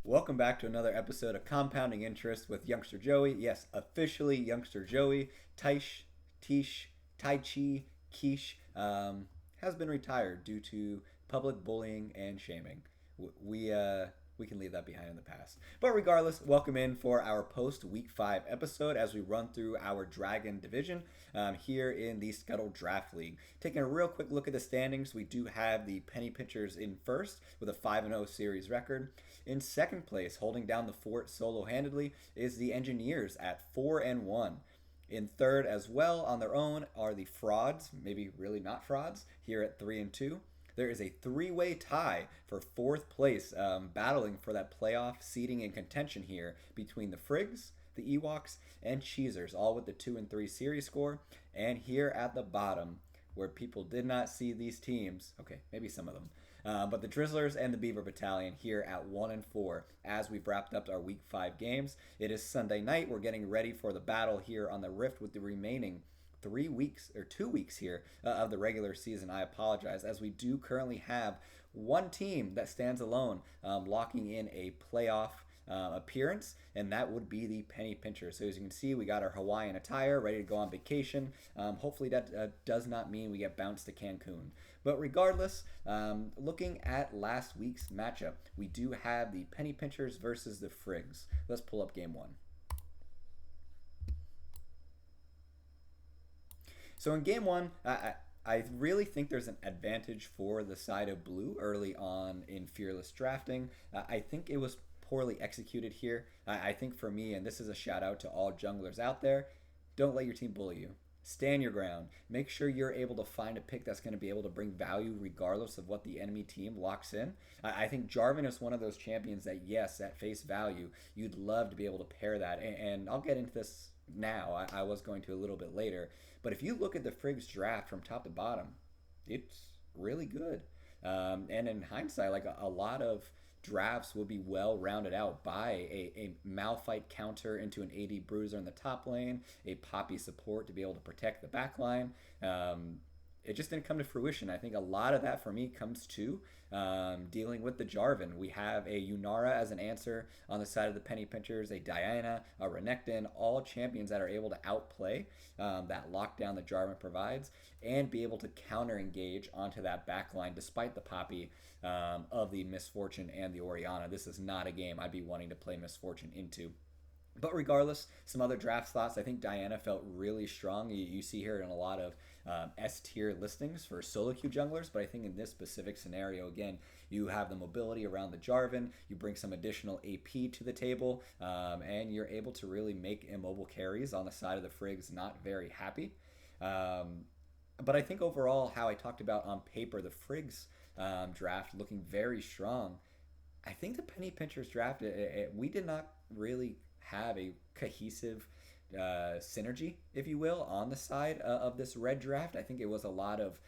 Welcome back to another episode of Compounding Interest with Youngster Joey. Yes, officially Youngster Joey. Tish, Tai Chi, Quiche has been retired due to public bullying and shaming. We can leave that behind in the past. But regardless, welcome in for our post Week 5 episode as we run through our Dragon division here in the Scuttle Draft League. Taking a real quick look at the standings, we do have the Penny Pinchers in first with a 5-0 series record. In second place, holding down the fort solo-handedly, is the Engineers at 4-1. In third as well on their own are the Frauds, maybe really not frauds, here at 3-2. There is a three-way tie for fourth place, battling for that playoff seeding and contention here between the Frigs, the Ewoks, and Cheezers, all with the 2 and 3 series score. And here at the bottom, where people did not see these teams, okay, maybe some of them, but the Drizzlers and the Beaver Battalion here at 1 and 4 as we've wrapped up our Week 5 games. It is Sunday night. We're getting ready for the battle here on the Rift with the remaining 2 weeks here of the regular season. I apologize, as we do currently have one team that stands alone, locking in a playoff appearance, and that would be the Penny Pincher. So as you can see, we got our Hawaiian attire ready to go on vacation. Hopefully that does not mean we get bounced to Cancun. But regardless, looking at last week's matchup, we do have the Penny Pinchers versus the Frigs. Let's pull up game one. So in game one, I really think there's an advantage for the side of blue early on in Fearless drafting. I think it was poorly executed here. I think for me, and this is a shout out to all junglers out there, don't let your team bully you. Stand your ground. Make sure you're able to find a pick that's going to be able to bring value regardless of what the enemy team locks in. I think Jarvan is one of those champions that, yes, at face value, you'd love to be able to pair that. And I'll get into this now. I was going to a little bit later. But if you look at the Frigs draft from top to bottom, it's really good. And in hindsight, like a lot of drafts will be well rounded out by a Malphite counter into an AD bruiser in the top lane, a Poppy support to be able to protect the back line. It just didn't come to fruition. I think a lot of that for me comes to dealing with the Jarvan. We have a Yunara as an answer on the side of the Penny Pinchers, a Diana, a Renekton, all champions that are able to outplay that lockdown that Jarvan provides and be able to counter engage onto that backline despite the Poppy of the Misfortune and the Orianna. This is not a game I'd be wanting to play Misfortune into. But regardless, some other draft slots. I think Diana felt really strong. You see here in a lot of S tier listings for solo queue junglers, but I think in this specific scenario, again, you have the mobility around the Jarvan, you bring some additional AP to the table, and you're able to really make immobile carries on the side of the Frigs not very happy. But I think overall, how I talked about on paper, the Frigs draft looking very strong. I think the Penny Pinchers draft, we did not really have a cohesive synergy, if you will, on the side of this red draft. I think it was a lot of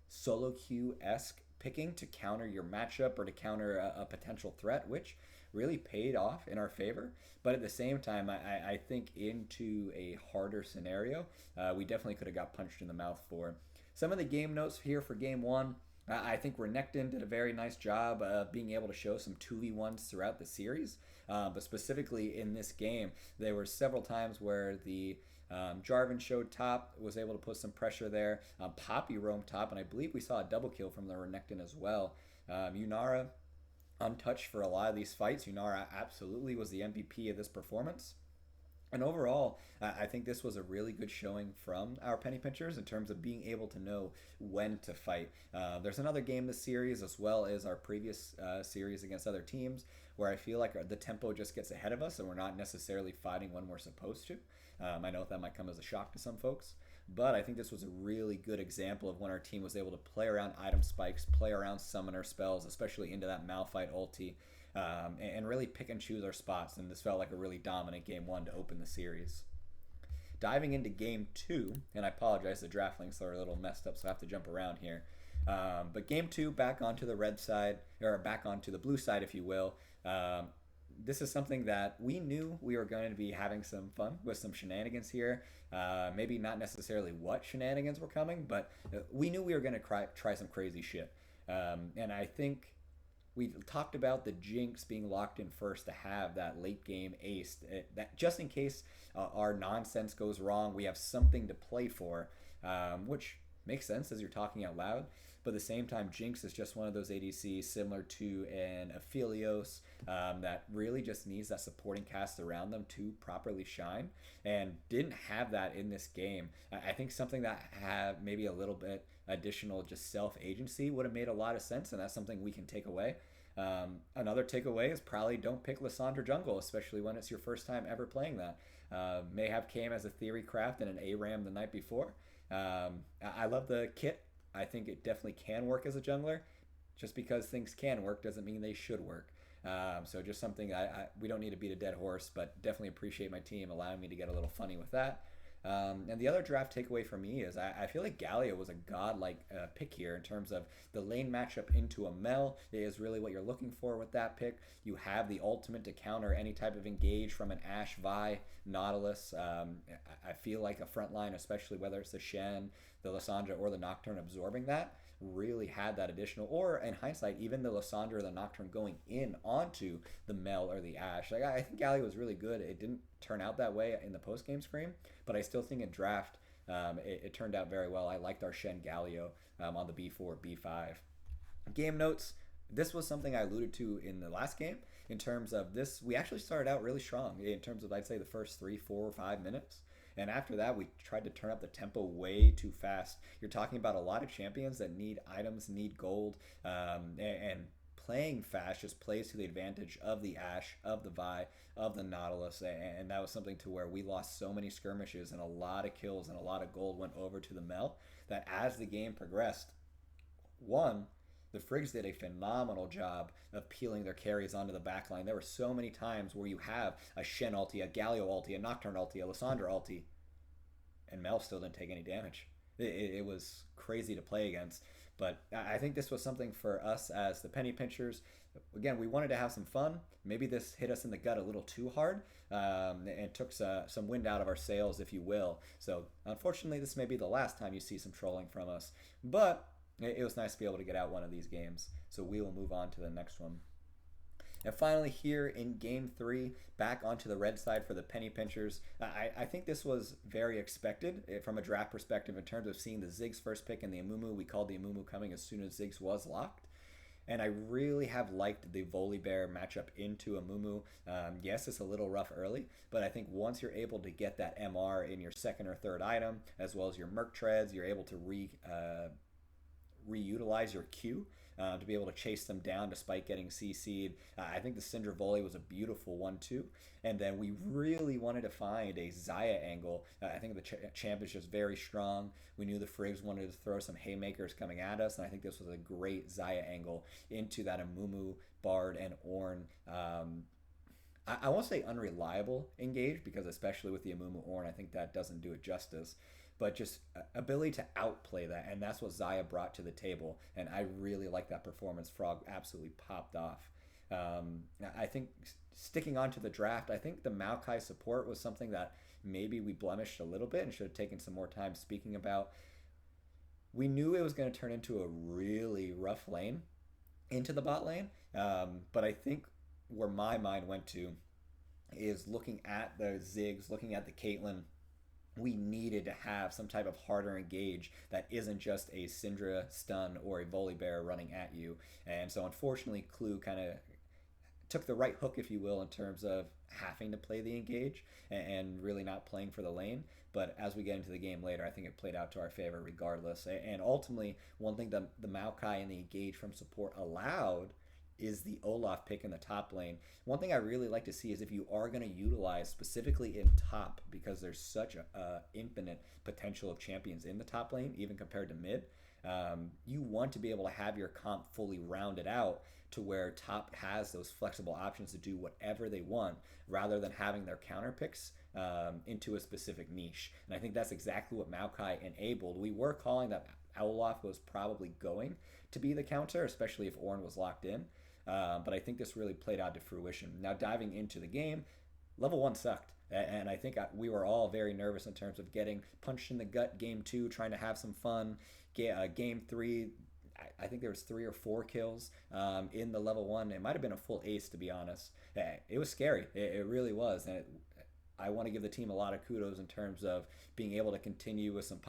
solo queue-esque picking to counter your matchup or to counter a potential threat, which really paid off in our favor. But at the same time, I think into a harder scenario, we definitely could have got punched in the mouth for. Some of the game notes here for game one. I think Renekton did a very nice job of being able to show some 2v1s throughout the series. But specifically in this game, there were several times where the Jarvan showed top, was able to put some pressure there. Poppy roamed top, and I believe we saw a double kill from the Renekton as well. Yunara untouched for a lot of these fights. Yunara absolutely was the MVP of this performance. And overall, I think this was a really good showing from our Penny Pinchers in terms of being able to know when to fight. There's another game this series, as well as our previous series against other teams, where I feel like the tempo just gets ahead of us and we're not necessarily fighting when we're supposed to. I know that might come as a shock to some folks, but I think this was a really good example of when our team was able to play around item spikes, play around summoner spells, especially into that Malphite ulti, and really pick and choose our spots. And this felt like a really dominant game one to open the series. Diving into game two, and I apologize, the draft links are a little messed up, so I have to jump around here. But game two, back onto the red side, or back onto the blue side, if you will. This is something that we knew we were going to be having some fun with, some shenanigans here. Maybe not necessarily what shenanigans were coming, but we knew we were going to try some crazy shit. And I think we talked about the Jinx being locked in first to have that late game ace, that just in case our nonsense goes wrong, we have something to play for, which makes sense as you're talking out loud. But at the same time, Jinx is just one of those ADCs similar to an Aphelios that really just needs that supporting cast around them to properly shine, and didn't have that in this game. I think something that had maybe a little bit additional just self agency would have made a lot of sense, and that's something we can take away. Another takeaway is probably don't pick Lissandra jungle, especially when it's your first time ever playing that. May have came as a theory craft and an ARAM the night before. I love the kit. I think it definitely can work as a jungler. Just because things can work doesn't mean they should work. So just something we don't need to beat a dead horse, but definitely appreciate my team allowing me to get a little funny with that. And the other draft takeaway for me is I feel like Galio was a godlike pick here in terms of the lane matchup into a Mel is really what you're looking for with that pick. You have the ultimate to counter any type of engage from an Ashe, Vi, Nautilus. I feel like a front line, especially whether it's the Shen, the Lissandra, or the Nocturne absorbing that, really had that additional, or in hindsight, even the Lissandra or the Nocturne going in onto the Mel or the Ashe. Like, I think Galio was really good. It didn't turn out that way in the post-game scream, but I still think in draft, it turned out very well. I liked our Shen Galio on the B4, B5. Game notes. This was something I alluded to in the last game in terms of this. We actually started out really strong in terms of, I'd say, the first 3, 4, or 5 minutes. And after that, we tried to turn up the tempo way too fast. You're talking about a lot of champions that need items, need gold, and playing fast just plays to the advantage of the Ashe, of the Vi, of the Nautilus. And that was something to where we lost so many skirmishes and a lot of kills and a lot of gold went over to the Mel that as the game progressed, one, the Frigs did a phenomenal job of peeling their carries onto the backline. There were so many times where you have a Shen ulti, a Galio ulti, a Nocturne ulti, a Lissandra ulti, and Mel still didn't take any damage. It was crazy to play against. But I think this was something for us as the penny pinchers. Again, we wanted to have some fun. Maybe this hit us in the gut a little too hard and took some wind out of our sails, if you will. So unfortunately, this may be the last time you see some trolling from us. But it was nice to be able to get out one of these games. So we will move on to the next one. And finally here in game 3, back onto the red side for the penny pinchers. I think this was very expected from a draft perspective in terms of seeing the Ziggs first pick and the Amumu. We called the Amumu coming as soon as Ziggs was locked. And I really have liked the Volibear matchup into Amumu. Yes, it's a little rough early, but I think once you're able to get that MR in your second or third item, as well as your Merc Treads, you're able to reutilize your Q to be able to chase them down despite getting CC'd. I think the Syndra Volley was a beautiful one too. And then we really wanted to find a Xayah angle. I think the champ is just very strong. We knew the Frigs wanted to throw some haymakers coming at us, and I think this was a great Xayah angle into that Amumu, Bard, and Ornn. I won't say unreliable engage, because especially with the Amumu Ornn, I think that doesn't do it justice. But just ability to outplay that, and that's what Xayah brought to the table, and I really like that performance. Frog absolutely popped off. I think sticking on to the draft, I think the Maokai support was something that maybe we blemished a little bit and should have taken some more time speaking about. We knew it was going to turn into a really rough lane into the bot lane, but I think where my mind went to is looking at the Ziggs, looking at the Caitlyn. We needed to have some type of harder engage that isn't just a Syndra stun or a Volibear running at you. And so unfortunately, Clue kind of took the right hook, if you will, in terms of having to play the engage and really not playing for the lane. But as we get into the game later, I think it played out to our favor regardless. And ultimately, one thing that the Maokai and the engage from support allowed is the Olaf pick in the top lane. One thing I really like to see is if you are going to utilize specifically in top, because there's such a infinite potential of champions in the top lane, even compared to mid, you want to be able to have your comp fully rounded out to where top has those flexible options to do whatever they want, rather than having their counter picks into a specific niche. And I think that's exactly what Maokai enabled. We were calling that Olaf was probably going to be the counter, especially if Ornn was locked in. But I think this really played out to fruition. Now, diving into the game, level 1 sucked. And I think we were all very nervous in terms of getting punched in the gut game 2, trying to have some fun. Game 3, I think there was 3 or 4 kills in the level 1. It might have been a full ace, to be honest. It was scary. It really was. And I want to give the team a lot of kudos in terms of being able to continue with some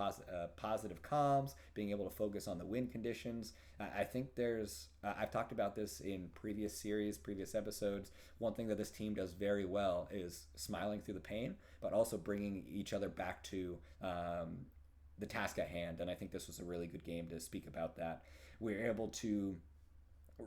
positive comms, being able to focus on the win conditions. I think I've talked about this in previous series, previous episodes. One thing that this team does very well is smiling through the pain, but also bringing each other back to the task at hand. And I think this was a really good game to speak about that. We were able to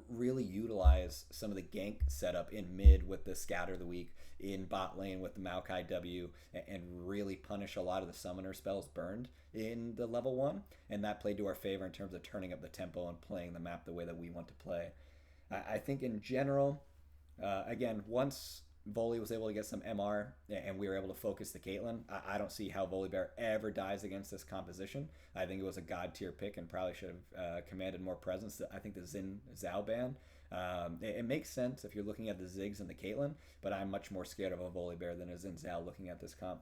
really utilize some of the gank setup in mid with the Scatter of the Week, in bot lane with the Maokai W, and really punish a lot of the summoner spells burned in the level 1. And that played to our favor in terms of turning up the tempo and playing the map the way that we want to play. I think in general, again, once Voli was able to get some MR and we were able to focus the Caitlyn, I don't see how Volibear ever dies against this composition. I think it was a god tier pick and probably should have commanded more presence. I think the Xin Zhao ban, it makes sense if you're looking at the Ziggs and the Caitlyn, but I'm much more scared of a Volibear than a Xin Zhao looking at this comp.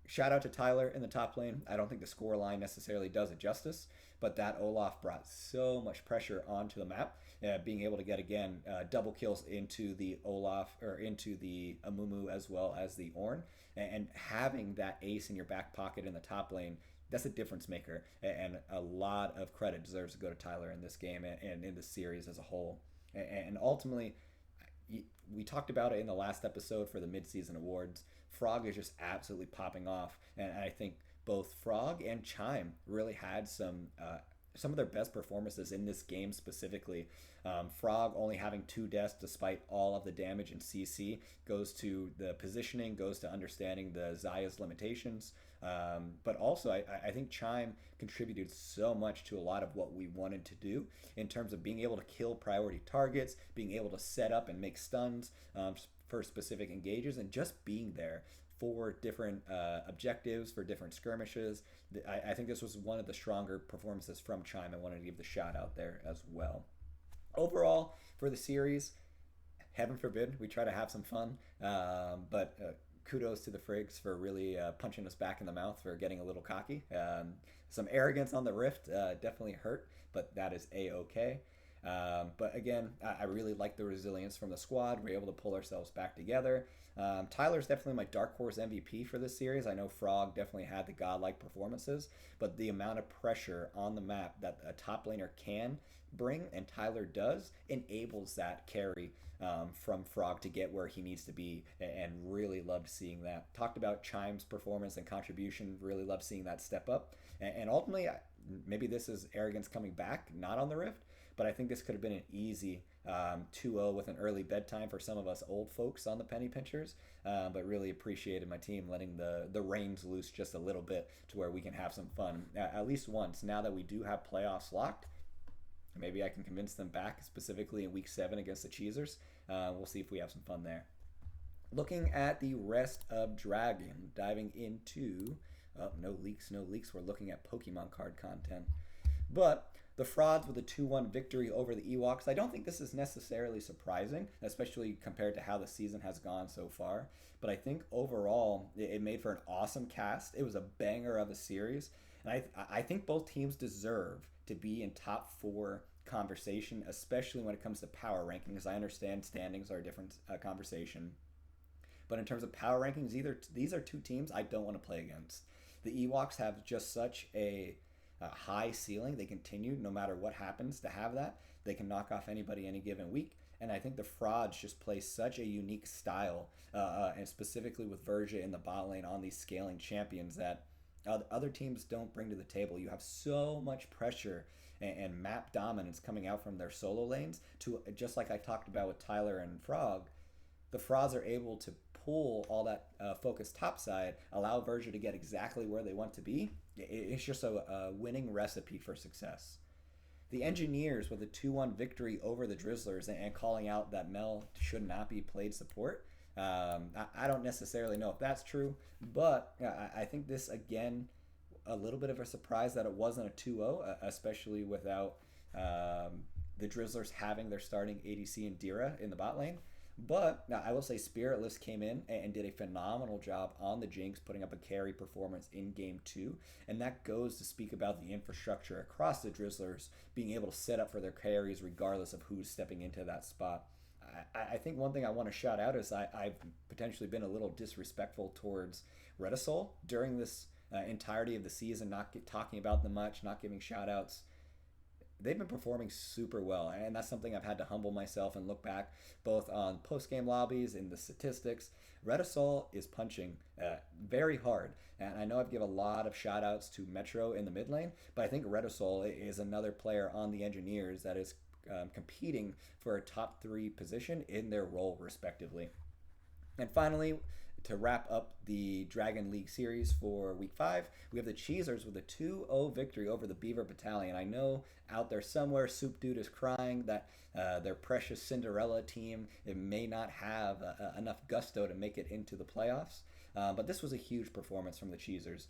Shout out to Tyler in the top lane. I don't think the score line necessarily does it justice, but that Olaf brought so much pressure onto the map. Being able to get, again, double kills into the Olaf, or into the Amumu as well as the Ornn, and having that ace in your back pocket in the top lane, that's a difference maker. And a lot of credit deserves to go to Tyler in this game and in the series as a whole. And ultimately, we talked about it in the last episode for the mid-season awards. Frog is just absolutely popping off, and I think both Frog and Chime really had some of their best performances in this game specifically. Frog only having 2 deaths despite all of the damage in CC goes to the positioning, goes to understanding the Xayah's limitations. But also, I think Chime contributed so much to a lot of what we wanted to do in terms of being able to kill priority targets, being able to set up and make stuns for specific engages, and just being there for different objectives, for different skirmishes. I think this was one of the stronger performances from Chime. I wanted to give the shout out there as well. Overall, for the series, heaven forbid we try to have some fun, but kudos to the Frigs for really punching us back in the mouth for getting a little cocky. Some arrogance on the Rift definitely hurt, but that is A-okay. But again, I really like the resilience from the squad. We're able to pull ourselves back together. Tyler's definitely my dark horse MVP for this series. I know Frog definitely had the godlike performances, but the amount of pressure on the map that a top laner can bring, and Tyler does, enables that carry from Frog to get where he needs to be, and really loved seeing that. Talked about Chime's performance and contribution, really loved seeing that step up. And ultimately, maybe this is arrogance coming back, not on the Rift, but I think this could have been an easy 2-0 with an early bedtime for some of us old folks on the penny pinchers, but really appreciated my team letting the reins loose just a little bit to where we can have some fun at least once. Now that we do have playoffs locked, maybe I can convince them back, specifically in week 7 against the Cheesers. We'll see if we have some fun there. Looking at the rest of Dragon, diving into no leaks. We're looking at Pokemon card content, but the Frauds with a 2-1 victory over the Ewoks. I don't think this is necessarily surprising, especially compared to how the season has gone so far. But I think overall, it made for an awesome cast. It was a banger of a series. And I think both teams deserve to be in top 4 conversation, especially when it comes to power rankings. I understand standings are a different conversation. But in terms of power rankings, these are 2 teams I don't want to play against. The Ewoks have just such a high ceiling. They continue, no matter what happens, to have that. They can knock off anybody any given week. And I think the Frauds just play such a unique style, and specifically with Verja in the bot lane on these scaling champions that other teams don't bring to the table. You have so much pressure and map dominance coming out from their solo lanes, to just like I talked about with Tyler and Frog. The Frauds are able to pull all that focus topside, allow Verja to get exactly where they want to be. It's just a winning recipe for success. The Engineers with a 2-1 victory over the Drizzlers, and calling out that Mel should not be played support. I don't necessarily know if that's true, but I think this, again, a little bit of a surprise that it wasn't a 2-0, especially without the Drizzlers having their starting ADC Indira in the bot lane. But now I will say Spiritless came in and did a phenomenal job on the Jinx, putting up a carry performance in game two. And that goes to speak about the infrastructure across the Drizzlers being able to set up for their carries regardless of who's stepping into that spot. I think one thing I want to shout out is I've potentially been a little disrespectful towards Redisol during this entirety of the season, not talking about them much, not giving shout outs. They've been performing super well, and that's something I've had to humble myself and look back both on post-game lobbies and the statistics. Redisol is punching very hard, and I know I've given a lot of shout outs to Metro in the mid lane, but I think Redisol is another player on the Engineers that is competing for a top 3 position in their role respectively. And finally, to wrap up the Dragon League series for week 5, we have the Cheesers with a 2-0 victory over the Beaver Battalion. I know out there somewhere Soup Dude is crying that their precious Cinderella team, it may not have enough gusto to make it into the playoffs. But this was a huge performance from the Cheesers.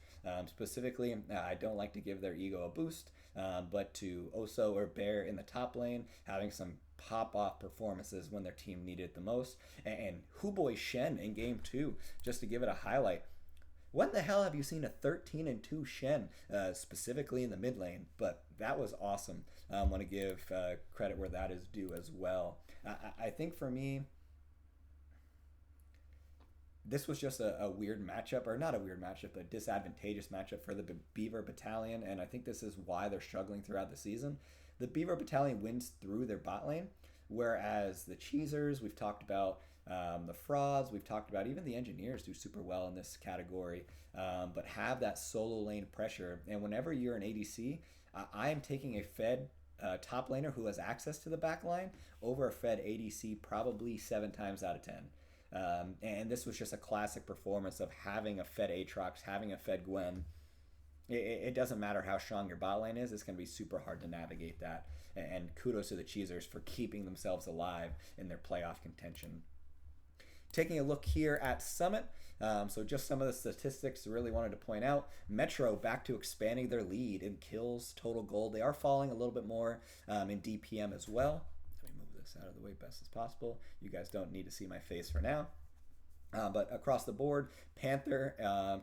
Specifically, I don't like to give their ego a boost, but to Oso or Bear in the top lane, having some pop-off performances when their team needed it the most. And Huboy Shen in game 2, just to give it a highlight. When the hell have you seen a 13-2 Shen, specifically in the mid lane? But that was awesome. I want to give credit where that is due as well. I think for me, this was just a weird matchup, or not a weird matchup, but a disadvantageous matchup for the Beaver Battalion, and I think this is why they're struggling throughout the season. The Beaver Battalion wins through their bot lane, whereas the Cheesers, we've talked about the Frauds, we've talked about even the Engineers do super well in this category, but have that solo lane pressure. And whenever you're an ADC, I am taking a Fed top laner who has access to the back line over a Fed ADC probably 7 times out of 10. And this was just a classic performance of having a Fed Aatrox, having a Fed Gwen. It doesn't matter how strong your bot lane is, it's going to be super hard to navigate that. And kudos to the Cheesers for keeping themselves alive in their playoff contention. Taking a look here at Summit, so just some of the statistics I really wanted to point out. Metro back to expanding their lead in kills, total gold. They are falling a little bit more in DPM as well. Let me move this out of the way best as possible. You guys don't need to see my face for now. But across the board, Panther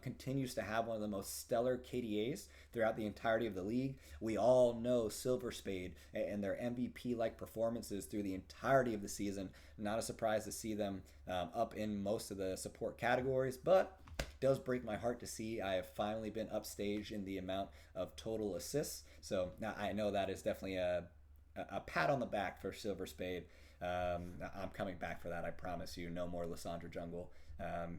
continues to have one of the most stellar KDAs throughout the entirety of the league. We all know Silver Spade and their MVP-like performances through the entirety of the season. Not a surprise to see them up in most of the support categories, but it does break my heart to see I have finally been upstaged in the amount of total assists. So I know that is definitely a pat on the back for Silver Spade. I'm coming back for that, I promise you. No more Lissandra Jungle.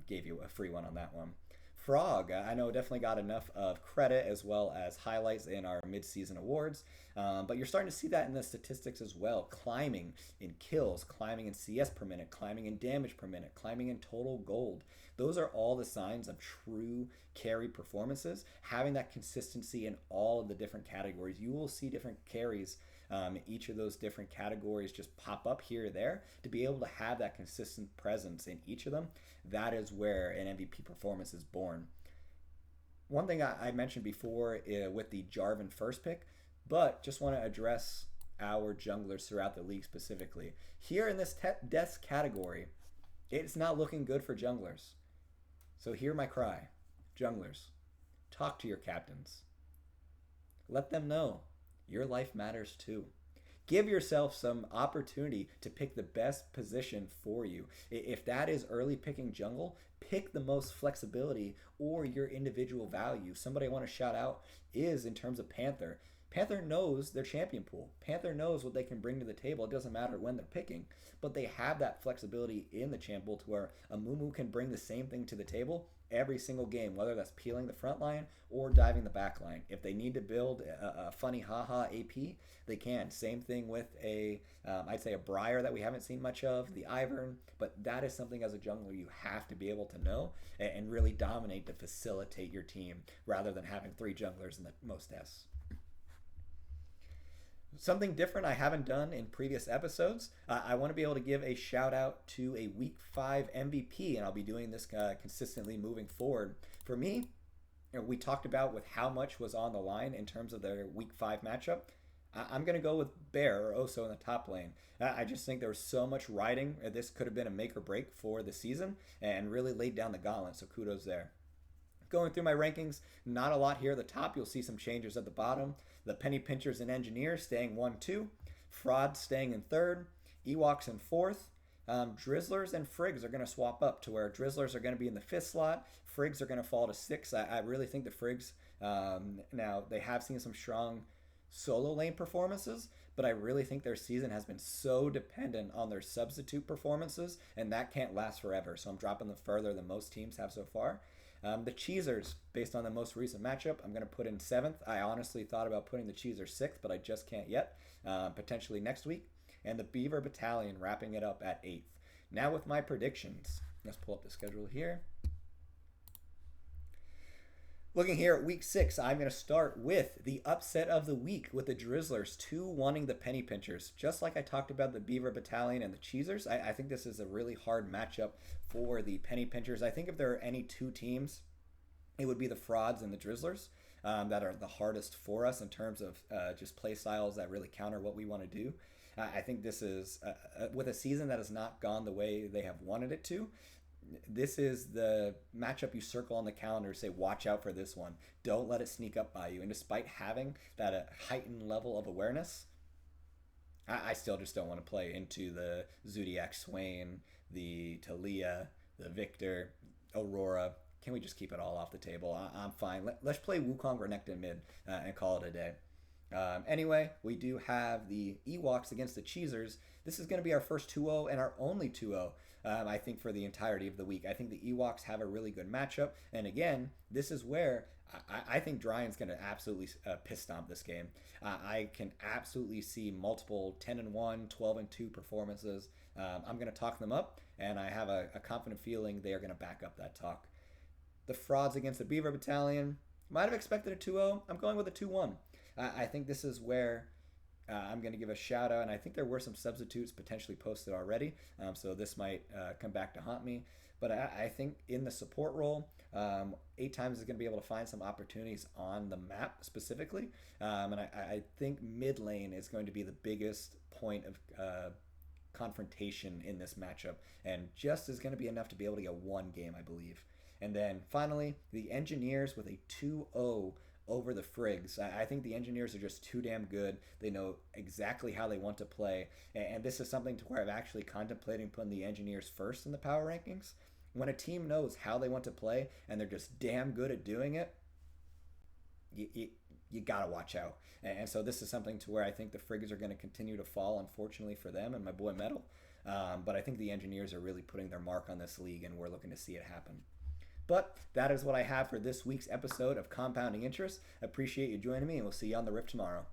Gave you a free one on that one. Frog, I know definitely got enough of credit as well as highlights in our mid-season awards, but you're starting to see that in the statistics as well. Climbing in kills, climbing in CS per minute, climbing in damage per minute, climbing in total gold. Those are all the signs of true carry performances. Having that consistency in all of the different categories. You will see different carries each of those different categories just pop up here or there. To be able to have that consistent presence in each of them, that is where an MVP performance is born. One thing I mentioned before with the Jarvan first pick, but just want to address our junglers throughout the league specifically. Here in this deaths category, it's not looking good for junglers. So hear my cry. Junglers, talk to your captains. Let them know your life matters too. Give yourself some opportunity to pick the best position for you. If that is early picking jungle, pick the most flexibility or your individual value. Somebody I want to shout out is in terms of Panther. Panther knows their champion pool. Panther knows what they can bring to the table. It doesn't matter when they're picking, but they have that flexibility in the champ pool to where a Mumu can bring the same thing to the table every single game, whether that's peeling the front line or diving the back line. If they need to build a funny haha AP, they can. Same thing with I'd say a Briar that we haven't seen much of, the Ivern, but that is something as a jungler you have to be able to know and really dominate to facilitate your team rather than having 3 junglers in the most deaths. Something different I haven't done in previous episodes, I want to be able to give a shout out to a week 5 MVP, and I'll be doing this consistently moving forward. For me, we talked about with how much was on the line in terms of their week 5 matchup. I'm going to go with Bear or Oso in the top lane. I just think there was so much riding. This could have been a make or break for the season and really laid down the gauntlet, so kudos there. Going through my rankings, not a lot here at the top. You'll see some changes at the bottom. The Penny Pinchers and Engineers staying 1 2. Fraud staying in 3rd. Ewoks in 4th. Drizzlers and Frigs are going to swap up to where Drizzlers are going to be in the 5th slot. Frigs are going to fall to 6. I really think the Frigs, now they have seen some strong solo lane performances, but I really think their season has been so dependent on their substitute performances, and that can't last forever. So I'm dropping them further than most teams have so far. The Cheesers, based on the most recent matchup, I'm going to put in 7th. I honestly thought about putting the Cheesers 6th, but I just can't yet. Potentially next week. And the Beaver Battalion wrapping it up at 8th. Now with my predictions. Let's pull up the schedule here. Looking here at week 6, I'm going to start with the upset of the week with the Drizzlers 2-1ing the Penny Pinchers. Just like I talked about the Beaver Battalion and the Cheesers, I think this is a really hard matchup for the Penny Pinchers. I think if there are any two teams, it would be the Frauds and the Drizzlers that are the hardest for us in terms of just play styles that really counter what we want to do. I think this is, with a season that has not gone the way they have wanted it to, this is the matchup you circle on the calendar, say watch out for this one, don't let it sneak up by you. And despite having that heightened level of awareness, I still just don't want to play into the Zodiac Swain, the Talia, the Victor, Aurora. Can we just keep it all off the table? I'm fine. Let's play Wukong Renekton mid and call it a day. Anyway, we do have the Ewoks against the Cheesers. This is going to be our first 2-0 and our only 2-0, I think, for the entirety of the week. I think the Ewoks have a really good matchup. And again, this is where I think Dryan's going to absolutely piss stomp this game. I can absolutely see multiple 10-1, 12-2 performances. I'm going to talk them up, and I have a confident feeling they are going to back up that talk. The Frauds against the Beaver Battalion. Might have expected a 2-0. I'm going with a 2-1. I think this is where I'm going to give a shout out, and I think there were some substitutes potentially posted already, so this might come back to haunt me. But I think in the support role, 8 times is going to be able to find some opportunities on the map specifically, and I think mid lane is going to be the biggest point of confrontation in this matchup, and just is going to be enough to be able to get one game, I believe. And then finally, the Engineers with a 2-0 over the Frigs. I think the Engineers are just too damn good. They know exactly how they want to play. And this is something to where I'm actually contemplating putting the Engineers first in the power rankings. When a team knows how they want to play and they're just damn good at doing it, you got to watch out. And so this is something to where I think the Frigs are going to continue to fall, unfortunately for them and my boy Metal. But I think the Engineers are really putting their mark on this league, and we're looking to see it happen. But that is what I have for this week's episode of Compounding Interest. I appreciate you joining me, and we'll see you on the Rift tomorrow.